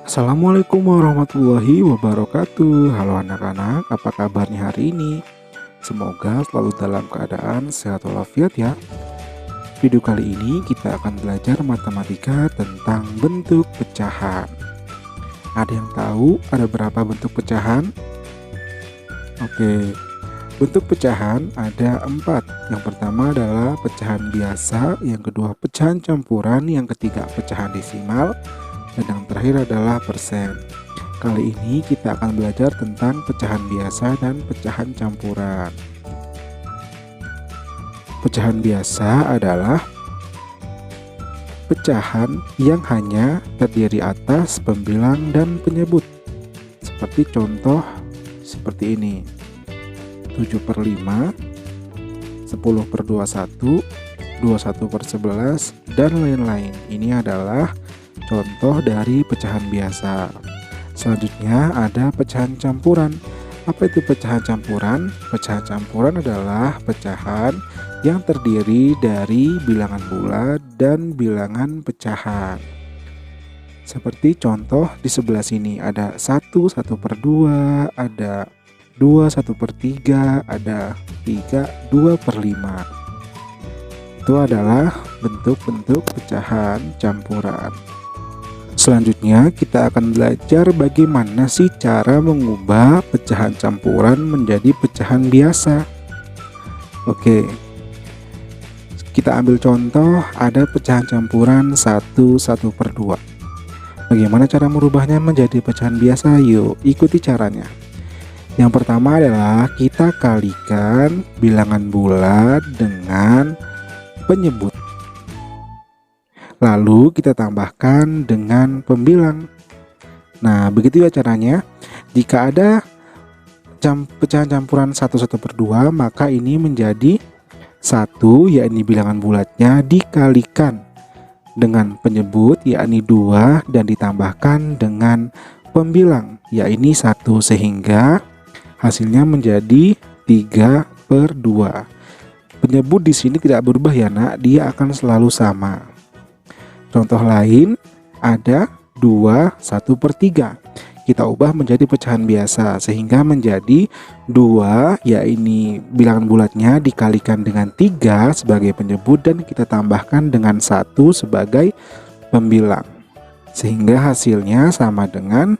Assalamualaikum warahmatullahi wabarakatuh. Halo anak-anak, apa kabarnya hari ini? Semoga selalu dalam keadaan sehat walafiat ya. Video kali ini kita akan belajar matematika tentang bentuk pecahan. Ada yang tahu ada berapa bentuk pecahan? Oke, bentuk pecahan ada 4. Yang pertama adalah pecahan biasa, yang kedua pecahan campuran, yang ketiga pecahan desimal, dan yang terakhir adalah persen. Kali ini kita akan belajar tentang pecahan biasa dan pecahan campuran. Pecahan biasa adalah pecahan yang hanya terdiri atas pembilang dan penyebut. Seperti contoh seperti ini: 7/5, 10/21, 21/11, dan lain-lain. Ini adalah contoh dari pecahan biasa. Selanjutnya ada pecahan campuran. Apa itu pecahan campuran? Pecahan campuran adalah pecahan yang terdiri dari bilangan bulat dan bilangan pecahan. Seperti contoh di sebelah sini ada 1, 1/2, ada 2, 1/3, ada 3, 2/5. Itu adalah bentuk-bentuk pecahan campuran. Selanjutnya kita akan belajar bagaimana sih cara mengubah pecahan campuran menjadi pecahan biasa. Oke, kita ambil contoh, ada pecahan campuran 1, 1/2. Bagaimana cara merubahnya menjadi pecahan biasa? Yuk ikuti caranya. Yang pertama adalah kita kalikan bilangan bulat dengan penyebut. Lalu kita tambahkan dengan pembilang. Nah, begitu ya caranya. Jika ada pecahan campuran 1, 1/2, maka ini menjadi 1, yakni bilangan bulatnya, dikalikan dengan penyebut, yakni 2, dan ditambahkan dengan pembilang, yakni 1, sehingga hasilnya menjadi 3/2. Penyebut di sini tidak berubah ya nak, dia akan selalu sama. Contoh lain ada 2, 1/3. Kita ubah menjadi pecahan biasa sehingga menjadi 2, yakni bilangan bulatnya, dikalikan dengan 3 sebagai penyebut dan kita tambahkan dengan 1 sebagai pembilang, sehingga hasilnya sama dengan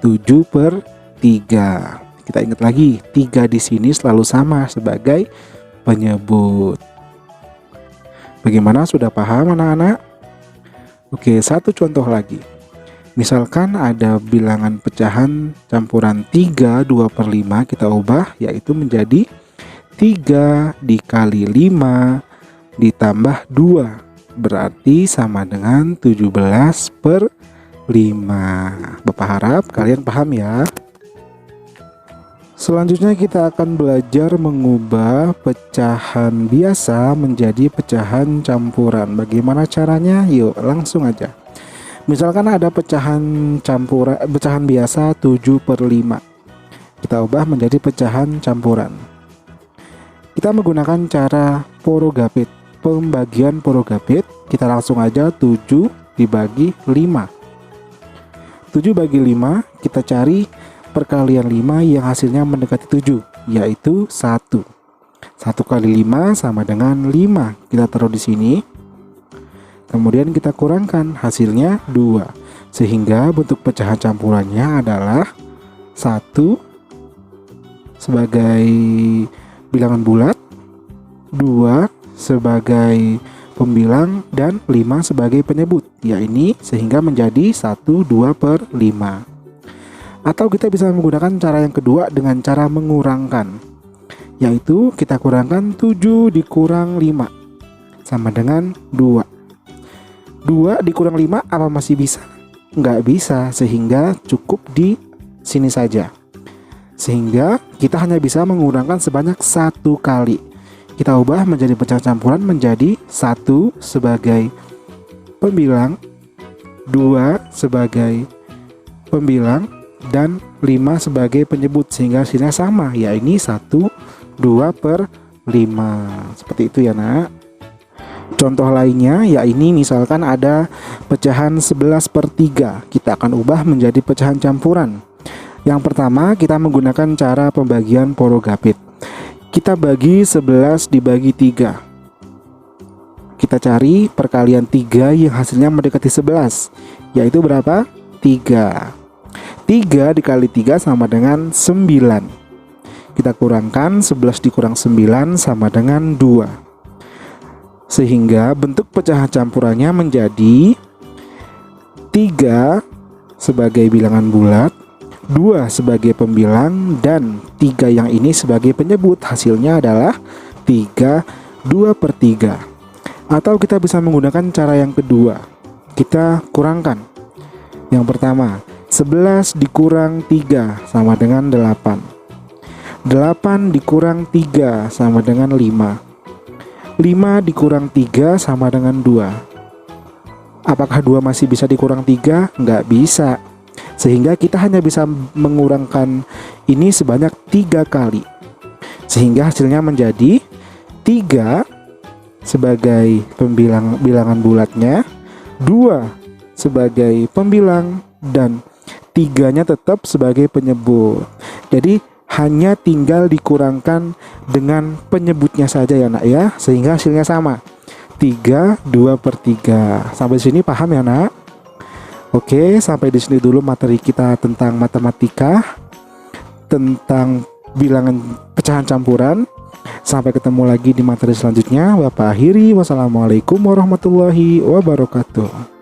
7/3. Kita ingat lagi, 3 di sini selalu sama sebagai penyebut. Bagaimana, sudah paham anak-anak? Oke, satu contoh lagi. Misalkan ada bilangan pecahan campuran 3, 2/5, kita ubah yaitu menjadi 3 dikali 5 ditambah 2, berarti sama dengan 17/5. Bapak harap kalian paham ya. Selanjutnya kita akan belajar mengubah pecahan biasa menjadi pecahan campuran. Bagaimana caranya? Yuk langsung aja. Misalkan ada pecahan campuran, pecahan biasa 7/5. Kita ubah menjadi pecahan campuran. Kita menggunakan cara Porogapit, pembagian Porogapit. Kita langsung aja 7 dibagi 5. 7 bagi 5, kita cari perkalian 5 yang hasilnya mendekati 7, yaitu 1. 1 kali 5 sama dengan 5. Kita taruh di sini. Kemudian kita kurangkan, hasilnya 2. Sehingga bentuk pecahan campurannya adalah 1 sebagai bilangan bulat, 2 sebagai pembilang, dan 5 sebagai penyebut, yakni sehingga menjadi 1, 2/5. Atau kita bisa menggunakan cara yang kedua dengan cara mengurangkan, yaitu kita kurangkan 7 dikurang 5 sama dengan 2. 2 dikurang 5 apa masih bisa? Nggak bisa, sehingga cukup di sini saja. Sehingga kita hanya bisa mengurangkan sebanyak 1 kali. Kita ubah menjadi pecahan campuran menjadi 1 sebagai pembilang, 2 sebagai pembilang, dan 5 sebagai penyebut, sehingga hasilnya sama, yakni 1, 2/5. Seperti itu ya nak. Contoh lainnya, ya ini misalkan ada pecahan 11/3, kita akan ubah menjadi pecahan campuran. Yang pertama, kita menggunakan cara pembagian porogapit. Kita bagi 11 dibagi 3. Kita cari perkalian 3 yang hasilnya mendekati 11, yaitu berapa? 3. 3 dikali 3 sama dengan 9. Kita kurangkan 11 dikurang 9 sama dengan 2. Sehingga bentuk pecahan campurannya menjadi 3 sebagai bilangan bulat, 2 sebagai pembilang, dan 3 yang ini sebagai penyebut. Hasilnya adalah 3 2/3. Atau kita bisa menggunakan cara yang kedua. Kita kurangkan. Yang pertama, 11 dikurang 3 sama dengan 8. 8 dikurang 3 sama dengan 5. 5 dikurang 3 sama dengan 2. Apakah 2 masih bisa dikurang 3? Nggak bisa. Sehingga kita hanya bisa mengurangkan ini sebanyak 3 kali. Sehingga hasilnya menjadi 3 sebagai bilangan bulatnya, 2 sebagai pembilang, dan 3-nya tetap sebagai penyebut. Jadi hanya tinggal dikurangkan dengan penyebutnya saja ya nak ya, sehingga hasilnya sama, 3 2/3. Sampai sini paham ya nak? Oke, sampai di sini dulu materi kita tentang matematika, tentang bilangan pecahan campuran. Sampai ketemu lagi di materi selanjutnya. Wassalamualaikum warahmatullahi wabarakatuh.